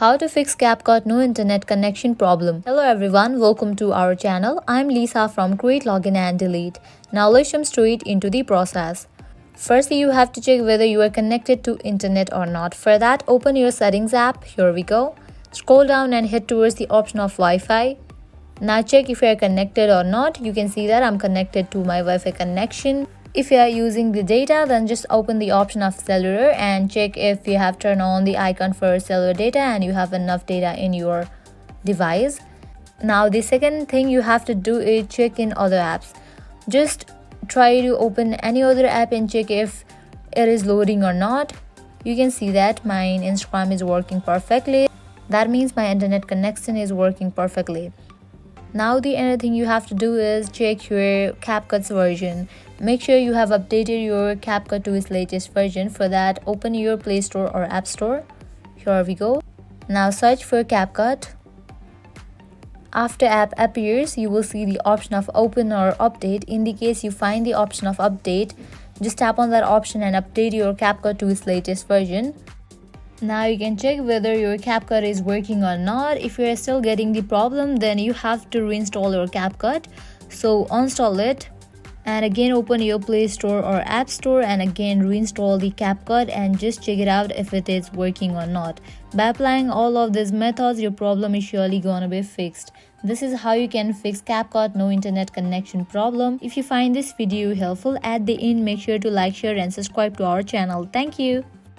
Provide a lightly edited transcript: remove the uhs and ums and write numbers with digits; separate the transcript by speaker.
Speaker 1: How to fix Capcut no internet connection problem. Hello everyone, welcome to our channel. I'm Lisa from Create Login and Delete. Now let's jump straight into the process. Firstly, you have to check whether you are connected to internet or not. For that, open your settings app. Here we go. Scroll down and head towards the option of Wi-Fi. Now check if you are connected or not. You can see that I'm connected to my Wi-Fi connection. If you are using the data, then just open the option of cellular and check if you have turned on the icon for cellular data and you have enough data in your device. Now the second thing you have to do is check in other apps. Just try to open any other app and check if it is loading or not. You can see that my Instagram is working perfectly. That means my internet connection is working perfectly. Now the other thing you have to do is check your Capcut's version. Make sure you have updated your Capcut to its latest version. For that, open your Play Store or App Store. Here we go. Now search for Capcut. After app appears, you will see the option of open or update. In the case you find the option of update, just tap on that option and update your Capcut to its latest version. Now you can check whether your Capcut is working or not. If you are still getting the problem, then you have to reinstall your Capcut. So uninstall it and again open your Play Store or App Store and again reinstall the Capcut and just check it out if it is working or not. By applying all of these methods, your problem is surely gonna be fixed. This is how you can fix Capcut no internet connection problem. If you find this video helpful, at the end make sure to like, share and subscribe to our channel. Thank you.